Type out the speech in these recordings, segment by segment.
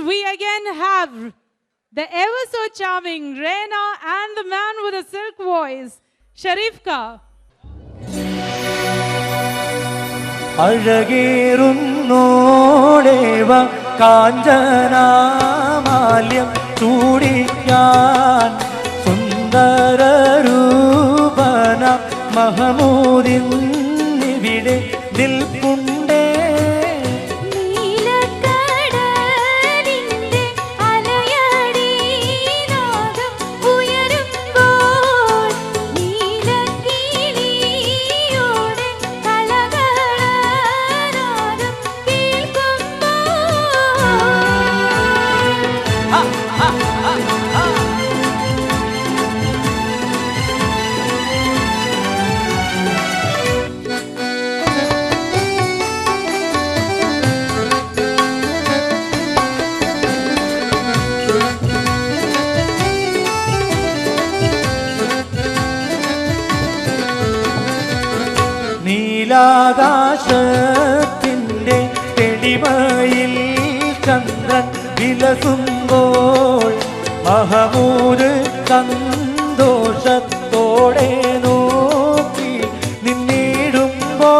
we again have the ever so charming Reina and the man with a silk voice, Sharifka. അഴകേറുന്നോളേവ കാഞ്ചനാമാല്യം ചൂടിക്കാൻ സുന്ദരരൂപന മഹമൂദിന്നിവിടെ നിൽപ്പുണ്ടേ. നീലാകാശത്തിൻ്റെ തെളിമയിൽ ചന്ദ്രൻ വിലസുമ്പോൾ മഹമൂദ് സന്തോഷത്തോടെ നോക്കി നിന്നിടുമ്പോൾ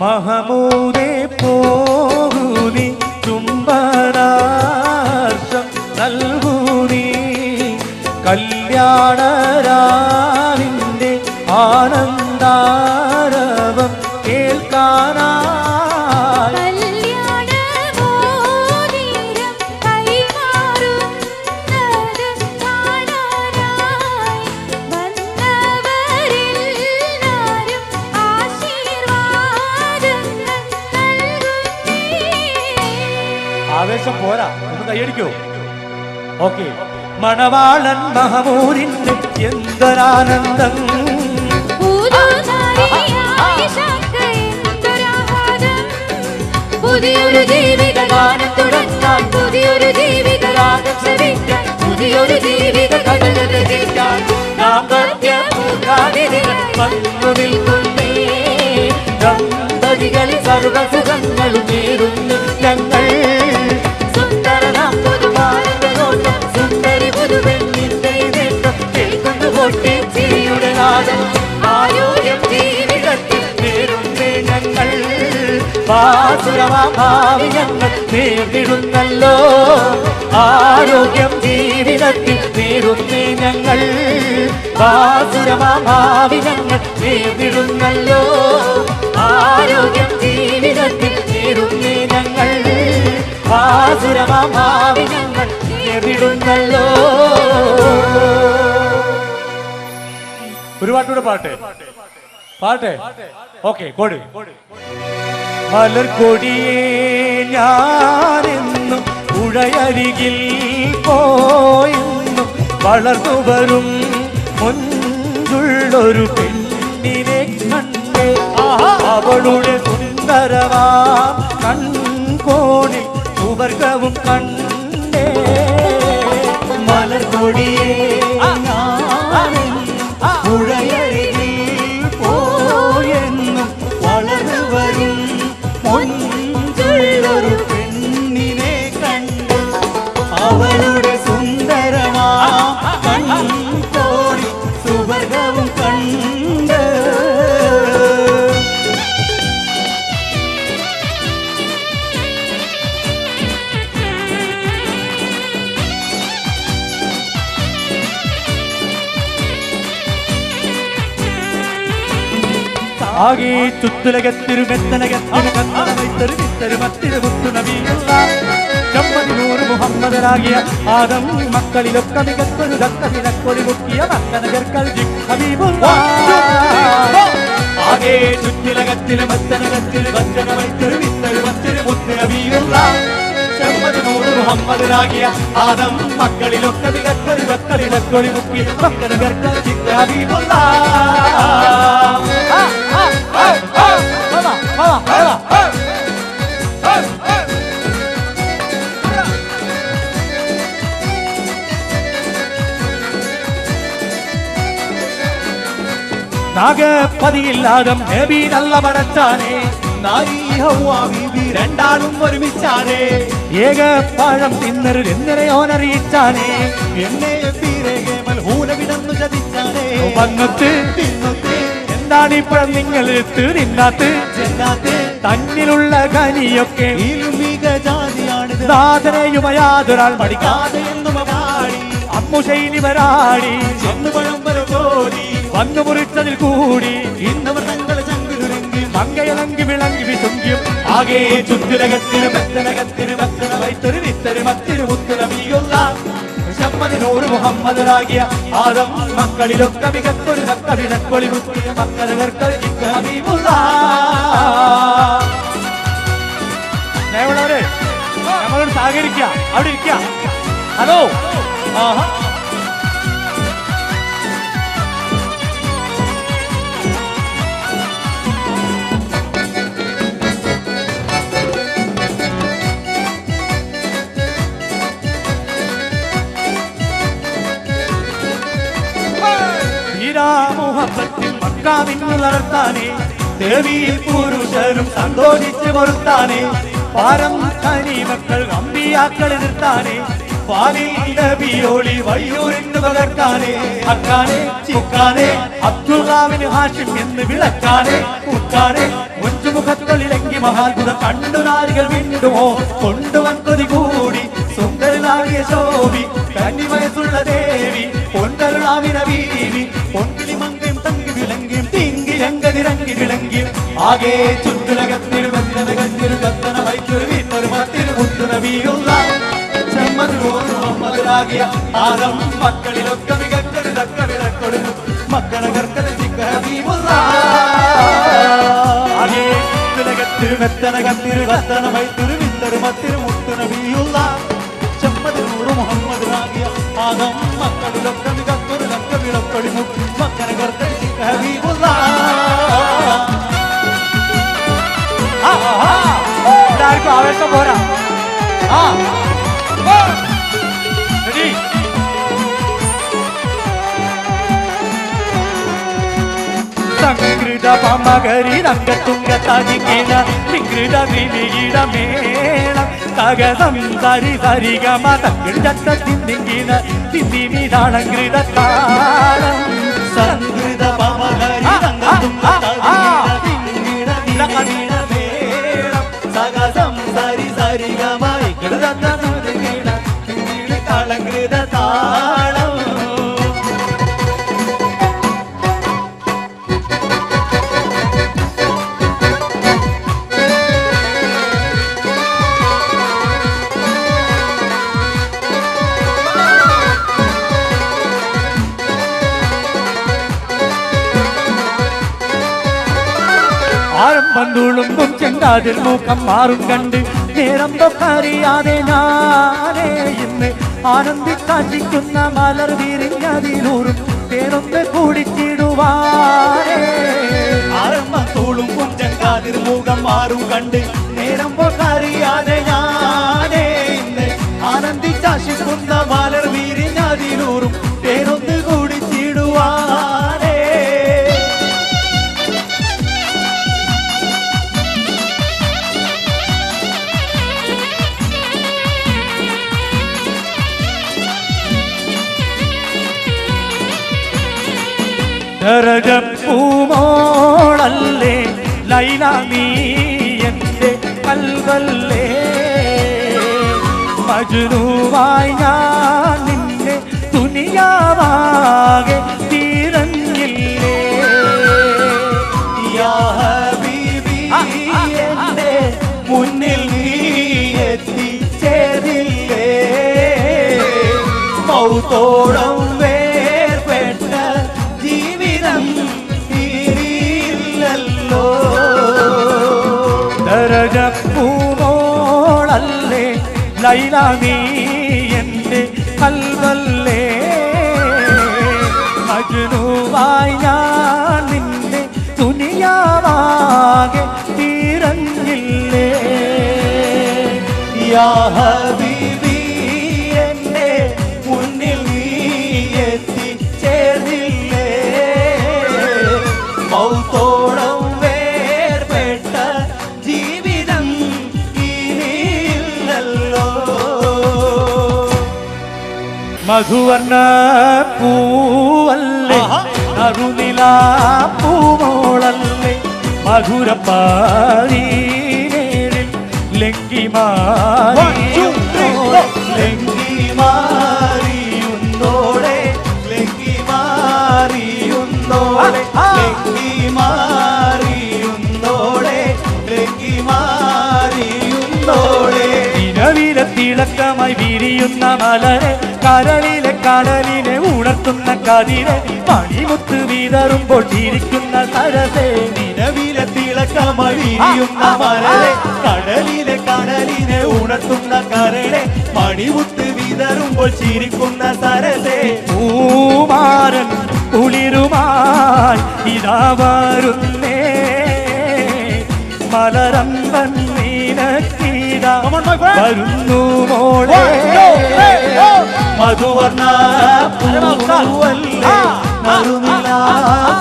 മഹമൂദേ പോകൂനി ചുംബനാർഷം നൽകൂനി കല്യാണരാവിൻ്റെ ആനന്ദാരവം കേൾക്കാനായി. ആവേശം പോരാ, ഒന്ന് കൈയടിക്കോ? Okay. മണവാളൻ മഹമൂദിന്റെ എന്തൊരാനന്ദം, പുതിയൊരു ജീവിത ഗാനം തുടങ്ങാൻ, പുതിയൊരു ജീവിത രാഗം ശ്രവിക്കാൻ, പുതിയൊരു ജീവിത കഥ രചിക്കാൻ ദാമ്പത്യമൂർഖാദികൾ വന്നു നിൽക്കുന്നേ. ദമ്പതികളിൽ സർവസുഖങ്ങളും നേരുന്നു ഞങ്ങൾ. സുന്ദരനാം പുതുമാരന്റെ നോട്ടം, സുന്ദരി പുതുവെണ്ണിന്റെ നേട്ടം, കേൾക്കുന്നു പൊട്ടി ചിരിയുടെ നാദം. ആരോഗ്യം ജീവിതത്തിൽ നേരുന്നേ ഞങ്ങൾ. ഭാസുരമാഭാവി ഞങ്ങൾ നേരിടുന്നല്ലോ. ആരോഗ്യം ജീവിതത്തിൽ നേരുന്നേ ഞങ്ങൾ. ഭാസുരമാഭാവി ഞങ്ങൾ നേരിടുന്നല്ലോ. ആരോഗ്യം ജീവിതത്തിൽ നേരുന്നേ ഞങ്ങൾ. ഭാസുരമാഭാവി ഞങ്ങൾ നേരിടുന്നല്ലോ. ഒരു പാട്ടൂടെ പാട്ടെ പാട്ടെ. ഓക്കെ, കൊടി. മലർക്കൊടിയേ ഞാനെന്നും പുഴയരികിൽ പോയെന്നും വളർന്നു വരും മുൻപുള്ളൊരു പെണ്ണിനെ കണ്ടേ. അവളുടെ സുന്ദരമാം കൺകോണിൽ സുവർഗവും കണ്ടേ. മലർക്കൊടിയേ പുഴയരികിൽ പോയെന്നും വളർന്നു വരും മുൻപുള്ളൊരു പെണ്ണിനെ കണ്ടു. അവളുടെ സുന്ദരമാം കൺകോണിൽ സുവർഗവും കണ്ട്. ആകെ ചുറ്റുലകത്തിരുമെത്തനകത്തിരു കത്തനമൈത്തരു വിത്തരു മത്തിരു മുത്തു നബിയുള്ള ചമ്മതി നൂറ് മുഹമ്മദ് മുഹമ്മദരാകിയ ആദം മക്കളിലൊക്കെ മികത്തൊരു ദക്കതിനക്കൊടി മുക്കിയ മക്കനകർക്കൽ ആകെ ചുറ്റിലകത്തിന് മത്തനകത്തിന് വച്ചന വൈത്തൊരു വിത്തൊരു വച്ചൊരു മുത്തനബിയുള്ള മുഹമ്മദരാകിയ ആദം മക്കളിലൊക്കെ മികത്തൊരു ദക്കതിനക്കൊടി മുക്കിയ മക്കനകർക്കൽ ഹബീബുള്ള നാഗപ്പതിയില്ലാതെ നബി നല്ല പടച്ചാനേ നാരി ഹവ്വാ ബീവി രണ്ടാളും ഒരുമിച്ചാനേ ഏക പഴം തിന്നരു എന്നറിയിച്ചാനേ എന്നെ പീരേകേമൽ ഹൂലവിടന്നു ചതിച്ചാനേ വന്നത്ത് എന്താണ് ഈ പഴം നിങ്ങൾ തിന്നാത്ത് തന്നിലുള്ള കനിയൊക്കെ സാധനയുമയാതൊരാൾ പഠിക്കാതെ എന്നും അമ്മുശൈലി വരാടി ചെന്നുപഴം വരപോലി വന്നു മുറിച്ചതിൽ കൂടി ഇന്നവർ തങ്ങളെ ചങ്കിലുരങ്ങി മങ്കയിളങ്കി വിളങ്ങി വിശുങ്കിയും ആകെ ചുറ്റുരകത്തിന് മെത്തനകത്തിന് മത്തന വൈത്തൊരു വിത്തരു മത്തിരു മുത്തുനബിയുള്ള ശമ്മദിനൂറ് മുഹമ്മദരാകിയ ആദം മക്കളിലൊക്കെ മികത്തൊരു ദക്കവിനക്കൊളി മുത്തിയ മക്കളകർക്ക് ഹബീബുള്ള സ്നേഹമുള്ളവരെ നമ്മളോട് സഹകരിക്കുക അവിടെ ഇരിക്കുക ഹലോ ആഹാ മുഹബത്തിൽ മക്കാവിനുളർത്താനേ ദേവിയിൽ പുരുഷരും സന്തോഷിച്ച് പൊറുത്താനേ പാരം കനി മക്കൾ അമ്പിയാക്കൾ എതിർത്താനേ പാലിൽ നബിയോളി വഴിയൂരിന്ന് പകർത്താനേ അക്കാനെ ചിക്കാനെ അബ്ദുള്ളാവിന് ഹാഷിം എന്ന് വിളക്കാനെ മുക്കാനെ മുഞ്ചുമുഖത്തൊളിലെങ്കി മഹാത്ഭുത കണ്ടു നാരികൾ വീണ്ടുമോ കൊണ്ടുവൻ കൊതി കൂടി സുന്ദരനാകിയ ശോഭി കന്നിവയസ്സുള്ള ദേവി പൊന്തരുളാവിന വീവി പൊന്തിലി മങ്കയും തങ്കി വിളങ്ങിയും തിങ്കിരങ്കതിരങ്കി വിളങ്ങിയും ആകെ ചുറ്റുലകത്തിരു ബന്ധനകത്തിരു കത്തന വൈക്കൊരു വീട്ടൊരു മത്തിരു മുത്തുനബിയുള്ള മുഹമ്മദരാകിയ ആദം മക്കളിലൊക്കെ മികത്തൊരു തക്ക വിളക്കൊടുന്നു മക്കളകർക്കൽ ഹബീബുള്ള ആകെ ചുറ്റുലകത്തിരു മെത്തനകത്തിരു കത്തന വൈത്തൊരു വീട്ടൊരു മത്തിരു മുത്തുനബിയുള്ള മുഹമ്മദരാകിയ ആദം മക്കളിലൊക്കെ മികത്തൊരു തക്ക വിളക്കൊടുന്നു മക്കളകർക്കൽ ഹബീബുള്ള എല്ലാവർക്കും ആവേശം പോരാ സംകൃത പമകരി രംഗത്തുങ്ക തടിക്കിന വികൃത വിനികിട മേളം തകതം സരി സരിഗമ തകൃത തിന്നിങ്ങിന തിന്നിതാളങ്കൃത താളം സംകൃത പമകരി രംഗത്തുങ്ക തടിക്കിന വിനികിട മേളം തകതം സരി സരിഗമ വികൃത തിന്നിങ്ങിന തിന്നിതാളങ്കൃത താളം പന്തുളുമ്പും ചെങ്കാതിൽ മൂക്കം മാറും കണ്ട് നേരം തൊക്കറിയാതെ ഞാനേ ഇന്ന് ആനന്ദിക്കാശിക്കുന്ന മലർ വിരിഞ്ഞതിലൂറും തേനൊന്ന് കൂടിച്ചിടുവാനേ ആരംഭത്തുളുമ്പും ചെങ്കാതിൽ മൂക്കം മാറും കണ്ട് നേരം തൊക്കറിയാതെ ഞാനേ ഇന്ന് ആനന്ദിച്ചാശിക്കുന്ന മലർ വിരിഞ്ഞതിലൂറും തേനൊന്ന് കൂടിച്ചിടുവാനേ പൂമോളല്ലേ ലൈല നീ എന്റെ കൽവല്ലേ മജ്നൂവായി ഞാൻ നിന്നെ ദുനിയാവാകെ തിരഞ്ഞില്ലേ യാ ഹബീബി എന്റെ മുന്നിൽ നീ എത്തിച്ചേരില്ലേ മൗത്തോളം വേർപെട്ട ജീവിതം തീരില്ലല്ലോ. ദരജപ്പൂമോളല്ലേ ലൈല നീ എൻ്റെ കൽവല്ലേ, മജ്നുവായി ഞാൻ നിന്നെ ദുനിയാവാകെ തിരഞ്ഞില്ലേ. യാ ഹബീബി എൻ്റെ മുന്നിൽ നീ എത്തിച്ചേർന്നില്ലേ. മൗത്തോളം വേർപെട്ട ജീവിതം ഇനിയില്ലല്ലോ. മധുവർണ്ണ പൂവല്ലേ നറുനില പൂമോളല്ലേ, മധുരപ്പാരീനേരിൽ ലങ്കിമാരിയുന്നോടെ ലങ്കിമാരിയുന്നോടെ ലങ്കിമാരിയുന്നോടെ ലങ്കിമാരിയുന്നോടെ ലങ്കിമാരിയുന്നോടെ. തിരവിരത്തിളക്കമായി വിരിയുന്ന മലരെ, കരളിലെ കടലിനെ ഉണർത്തുന്ന കതിരെ, മണിമുത്ത് വിതറുമ്പോൾ ചിരിക്കുന്ന സരസേ. നിലവിലെ തിളക്കമായി വിരിയുന്ന മലരെ, കടലിലെ കടലിനെ ഉണർത്തുന്ന കരളെ, മണിമുത്ത് വിതറുമ്പോൾ ചിരിക്കുന്ന സരസേ. പൂമാരൻ കുളിരുമായി ഇതാ വരുന്നേ, മലരമ്പൻ നീനക്കീതാ വരുന്നു മോളെ. മധുവർണ്ണ പൂവല്ലേ നറുനില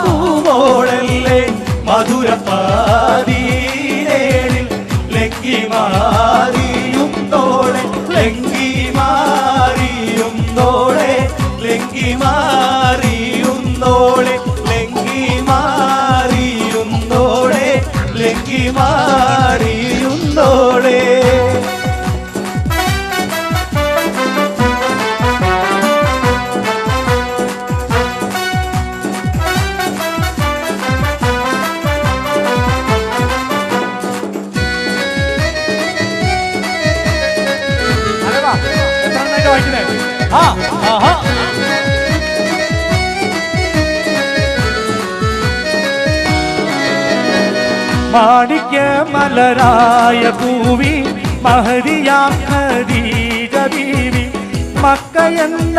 പൂമോളല്ലേ, മധുരപ്പാരീനേരിൽ ലങ്കിമാരിയുന്നോടെ ലങ്കിമാരിയുന്നോടെ ലങ്കിമാരിയുന്നോടെ ലങ്കിമാരിയുന്നോടെ ലങ്കിമാരിയുന്നോടെ. മാണിക്യ മലരായ പൂവി മഹദിയാം ഖദീജ ബീവി, മക്കയെന്ന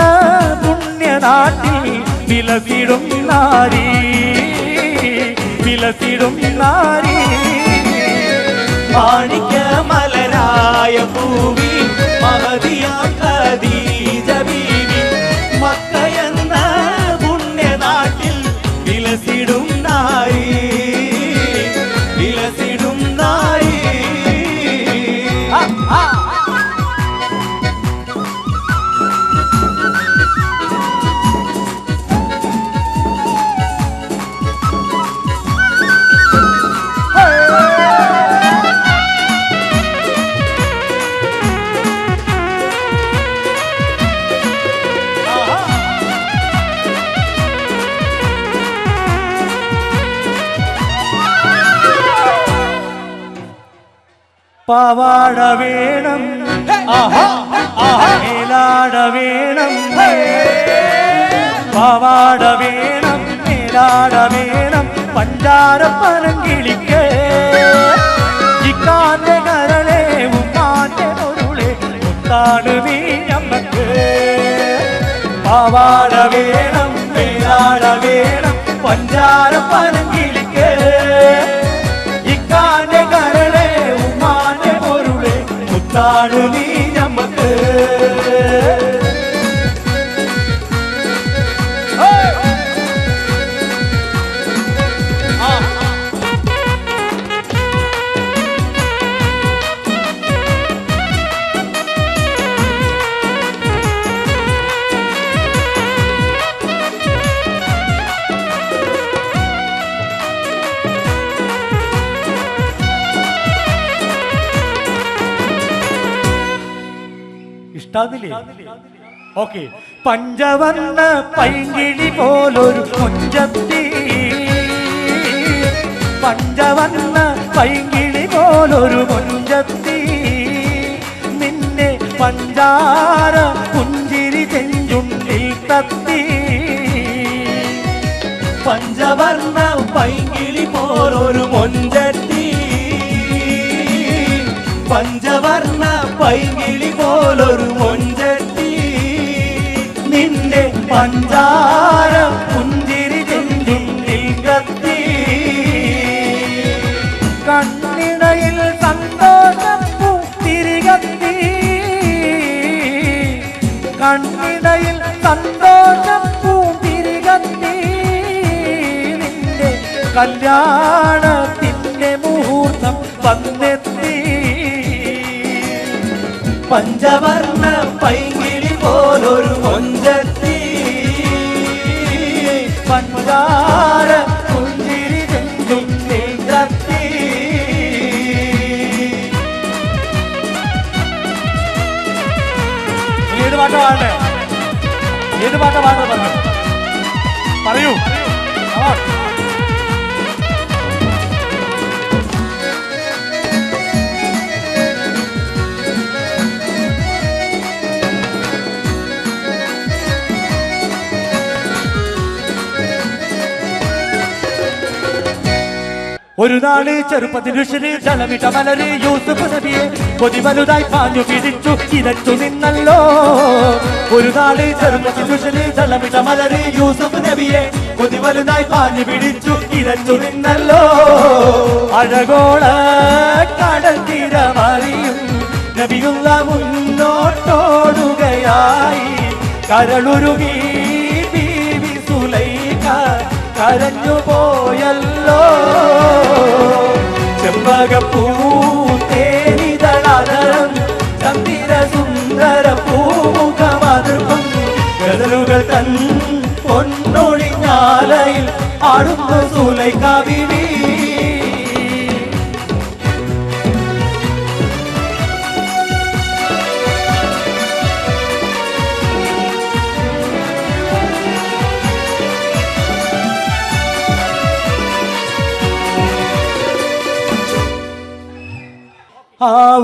പുണ്യനാട്ടിൽ വിലസിടും നാരി വിലസിടും നാരി. മാണിക്യ മലരായ പൂവി മഹദിയാം ഖദീജ ബീവി, മക്കയെന്ന പുണ്യനാട്ടിൽ വിലസിടും നാരി വിലസിടും നാരി. പാവാട വേണം മേലാട വേണം, പാവാട വേണം മേലാട വേണം, പഞ്ചാര പനങ്കിളിക്ക് ഇക്കാന്റെ കരളെ ഉമ്മാന്റെ പൊരുളെ മുത്താണ് നീ ഞമ്മക്ക്. പാവാട വേണം മേലാട വേണം, പഞ്ചാര പനങ്കിളിക്ക് ഇക്കാന്റെ കരളെ ഉമ്മാന്റെ പൊരുളെ മുത്താണ് നീ ഞമ്മക്ക്. ഇഷ്ടാന്നില്ലേ? ഓക്കെ. പഞ്ചവർണ്ണ പൈങ്കിളി പോലൊരു മുഞ്ചത്തി, പഞ്ചവർണ്ണ പൈങ്കിളി പോലൊരു മുഞ്ചത്തി, നിന്നെ പഞ്ചാര പുഞ്ചിരി ചെഞ്ചുണ്ട പോലൊരു മൊഞ്ചത്തി പഞ്ചവർണ്ണ പൈകിളി പോലൊരു മൊഞ്ചത്തി നിന്റെ പഞ്ചാര പുഞ്ചിരി ചെഞ്ചുണ്ടിൽ കത്തി കണ്ണിടയിൽ സന്തോഷം തിരികത്തി കണ്ണിടയിൽ സന്തോഷം തിരികത്തി നിന്റെ കല്യാണത്തിന്റെ മുഹൂർത്തം വന്നെത്തി പഞ്ചവർണ്ണ പൈകിളി പോലൊരു കൊഞ്ചത്തി പഞ്ചാര പുഞ്ചിരി ചെഞ്ചുണ്ടിൽ കത്തി ഏത് പാട്ടാ പാടേ ഏത് പാട്ടാ പാടുന്നത് പറയൂ ഒരു നാള് ചെറുപ്പത്തിൽ ജലമിട്ട മലര് യൂസുഫ് നബിയെ കൊതി വലുതായി പാഞ്ഞു പിടിച്ചു ഇരച്ചു നിന്നല്ലോ ഒരു നാള് ചെറുപ്പത്തിൽ ജലമിട്ട മലര് യൂസുഫ് നബിയെ കൊതി വലുതായി പാഞ്ഞു പിടിച്ചു ഇരച്ചു നിന്നല്ലോ അഴകോള കടൽ തീരമറിയും നബിയുള്ള മുന്നോട്ടോടുകയായി കരളുരുകി ബീവി സുലൈഖ കരഞ്ഞു പോയല്ലോ ചെമ്പകപ്പൂത്തേനിതളാതരം ചന്ദിര സുന്ദര പൂമുഖമതിർക്കും ഗദലുകൾ തൻ പൊന്നൊഴിഞ്ഞാലയിൽ ആടുന്നു സുലൈഖ ബീവി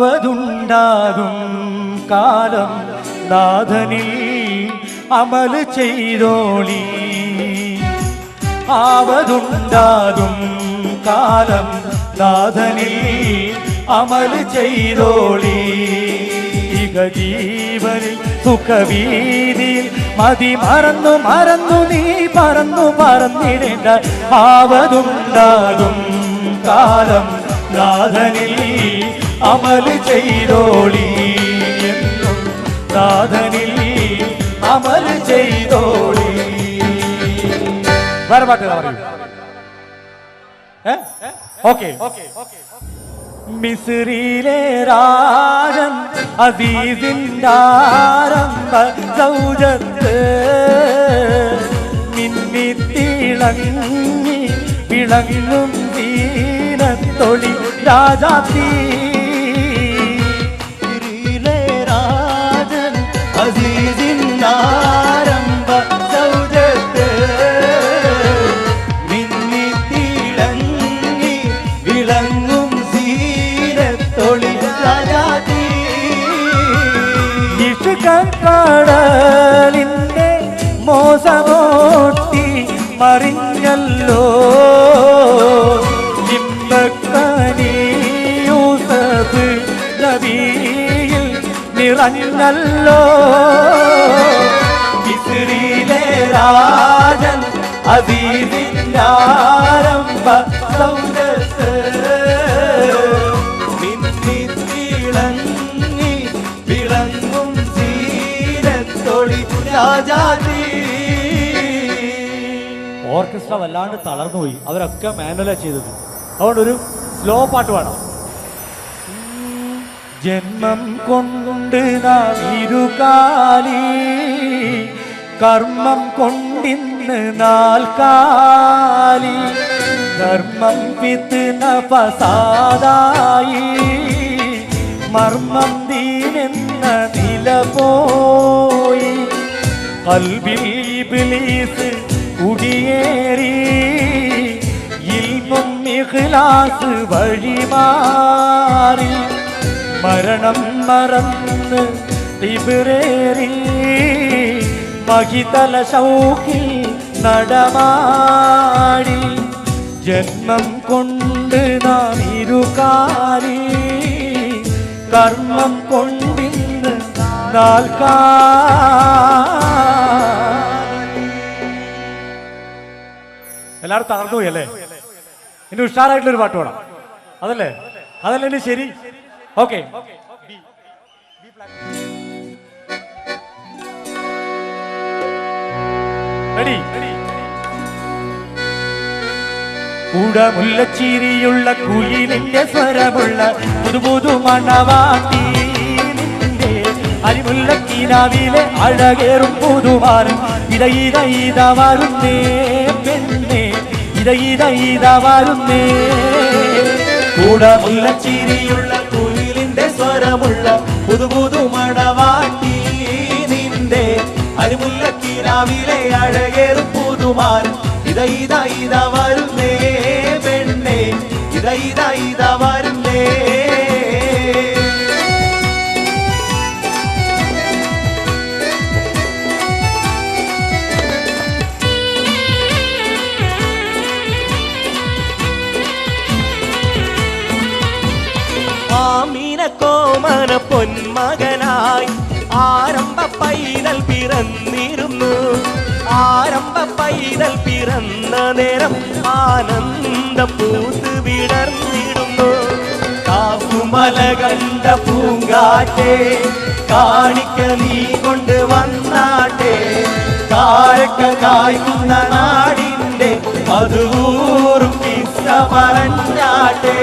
ആവതുണ്ടാകും കാലം നാഥനിൽ അമൽ ചെയ്തോളി ആവതുണ്ടാകും കാലം നാഥനിൽ അമൽ ചെയ്തോളി ഇക ജീവനിൽ സുഖവീതിയിൽ മതി മറന്നു മറന്നു നീ പറന്നു പറന്നിടേണ്ട ആവതുണ്ടാകും കാലം നാഥനിൽ അമൽ ചെയ്തോളി എന്നും നാഥനിൽ അമൽ ചെയ്തോളി വേറെ പാട്ട് പറയൂ ഓക്കെ മിസ്രിയിലെ രാജൻ അസീസിന്റെ ആരംഭ സൗജത്ത് മിന്നിത്തിളങ്ങി വിളങ്ങും ദീനത്തൊളി രാജാത്തി രാജൻ അസീസിന്റെ ആരംഭ സൗജത്ത് മിന്നിത്തിളങ്ങി വിളങ്ങും ദീനത്തൊളി രാജാത്തി ഇഷ്കക്കടലിന്റെ മോസമോട്ടി മറിഞ്ഞല്ലോ യൂസഫ് നബിയിൽ നിറഞ്ഞല്ലോ മിസ്രിയിലെ രാജൻ അസീസിന്റെ ആരംഭ സൗജത്ത് മിന്നിത്തിളങ്ങി വിളങ്ങും സീരത്തൊളി രാജാതി ഓർക്കസ്ട്ര വല്ലാണ്ട് തളർന്നുപോയി അവരൊക്കെ മാനുവലാ ചെയ്തത് അതുകൊണ്ടൊരു സ്ലോ പാട്ട് വേണം ജന്മം കൊണ്ട് നാം ഇരുകാലി കർമ്മം കൊണ്ടിന്ന് നാൽക്കാലി ധർമ്മം വിത്ത് ഫസാദായി മർമ്മം ദീനെന്ന നില പോയി ഖൽബിൽ ഇബ്ലീസ് കുടിയേറി ഇൽമും ഇഖ്ലാസ് വഴിമാറി മരണം മറന്ന് തിബിറേറി മഹിതല ശൗഖിൽ നടമാടി ജന്മം കൊണ്ട് നാം ഇരുകാലി കർമ്മം കൊണ്ടിന്ന് എല്ലാവരും തകർന്നു പോയി അല്ലേ? ഇനി ഉഷാറായിട്ടുള്ളൊരു പാട്ട് വേണം, അതല്ലേ അതല്ലേ ശരി? Okay, ready? കൂടമുല്ലച്ചിരിയുള്ള കുയിലിന്റെ സ്വരമുള്ള പുതുപുതു മണവാട്ടി അരിമുല്ലക്കീനാവിലെ അഴകേറും പുതുമാരൻ ഇത വരുന്നേ പെണ്ണേ, ഇത വരുന്നേ. കൂടമുല്ലച്ചിരിയുള്ള കുയിലിന്റെ സ്വരമുള്ള പുതുപുതു മണവാട്ടി നിന്റെ അരിമുല്ലക്കീനാവിലെ അഴകേറും പുതുമാരൻ ഇത വരുന്നേ പെണ്ണേ, ഇത വരുന്നേ. കോമന പൊന്മകനായി ആരംഭ പൈതൽ പിറന്നിരുന്നു. ആരംഭ പൈതൽ പിറന്ന നേരം ആനന്ദം പൂത്ത് വിടർന്നിടുന്നു. കാപ്പുമല കണ്ട പൂങ്കാറ്റേ കാണിക്ക നീ കൊണ്ട് വന്നാട്ടെ, കാരക്ക കായ്ക്കുന്ന നാടിന്റെ മധുവൂറും കിസ്സ പറഞ്ഞാട്ടെ.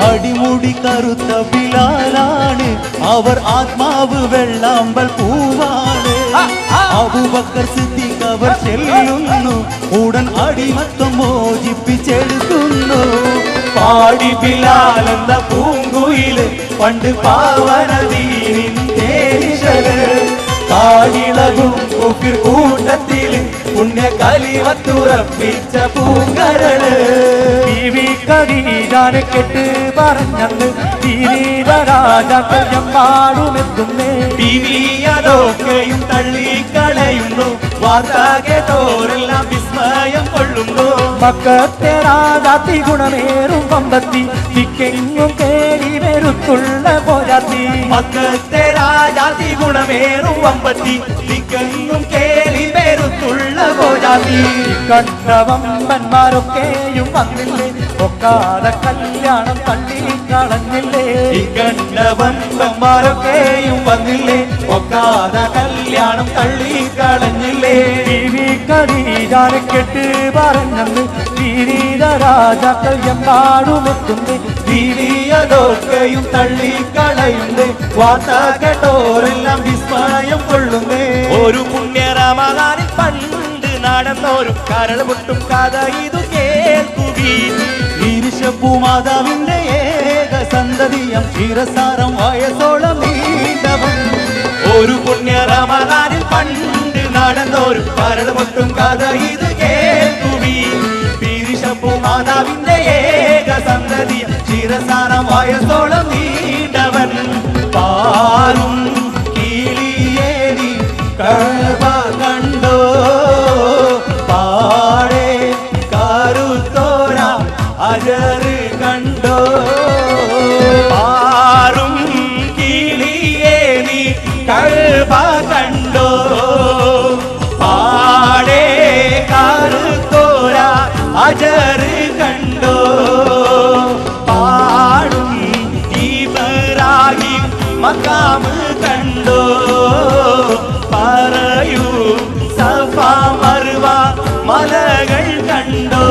അടിമുടി കറുത്ത ബിലാലാണ് അവർ, ആത്മാവ് വെള്ളാമ്പൽ പൂവാണ്. അബൂബക്കർ സിദ്ദീഖ് അവർ ചെല്ലുന്നു, ഉടൻ അടിമത്തം മോചിപ്പിച്ചെടുക്കുന്നു. പാടി ബിലാൽ എന്ന പൂങ്കുയില് പണ്ട് പാവനദീനിൻ തേനിശല് കാടിളകും കൂട്ടത്തില് പുണ്യ കലിമത്തുറപ്പിച്ച പൂങ്കരള്. ഖദീജാനെ കേട്ട് പറഞ്ഞന്ന് തിരീര രാജാക്കൾ എമ്പാടുമെത്തുന്നേ. അതൊക്കെയും തള്ളിക്കളയുന്നു, വാർത്ത കേട്ടോരെല്ലാം വിസ്മയം കൊള്ളുന്നു. മക്കത്തെ രാജാത്തി ഗുണമേറും വമ്പത്തി തിക്കെങ്ങും കേടി വരുത്തുള്ള പോരാത്തി. മക്കത്തെ രാജാത്തി ഗുണമേറും വമ്പത്തി തിക്കെങ്ങും കേടി വരുത്തുള്ള പോരാത്തി. കണ്ട വമ്പന്മാരൊക്കെയും വന്നില്ലേ, ഒക്കാതെ കല്യാണം തള്ളിക്കളഞ്ഞില്ലേ. കണ്ട വമ്പന്മാരൊക്കെയും വന്നില്ലേ, ഒക്കാതെ കല്യാണം തള്ളിക്കളഞ്ഞില്ലേ. ഖദീജാനെ കേട്ട് പറഞ്ഞന്ന് തിരീര രാജാക്കൾ എമ്പാടുമെത്തുന്നേ. അതൊക്കെയും തള്ളിക്കളയുന്നേ, വാർത്ത കേട്ടോരെല്ലാം വിസ്മയം കൊള്ളുന്നേ. ഒരു പുണ്യ റമദാനിൽ പണ്ട് നടന്നൊരു കരൾ പൊട്ടും കഥ ഇതു കേൾക്കുവീ. ഈർഷ്യപ്പൂമാതാവിന്റെ ഏക സന്തതിയം ക്ഷീരസാരം വയസ്സോളം നീണ്ടവൻ. ഒരു പുണ്യ റമദാനിൽ പണ്ട് നടന്നൊരു കരൾ പൊട്ടും കഥ ഇത് കേൾക്കുവീ. ഈർഷ്യപ്പൂമാതാവിന്റെ ഏക സന്തതിയം ക്ഷീരസാരം വയസ്സോളം നീണ്ടവൻ. പാറും കിളിയേനി കഅബ കണ്ടോ, പാടെ കറുത്തോര അജർ കണ്ടോ. പാറും കിളിയേനി കഅബ കണ്ടോ, പാടെ കറുത്തോര അജർ കണ്ടോ. പാടും ഇബ്രാഹിം മഖാമ് കണ്ടോ, പറയൂ സഫ മർവ മലകൾ കണ്ടോ.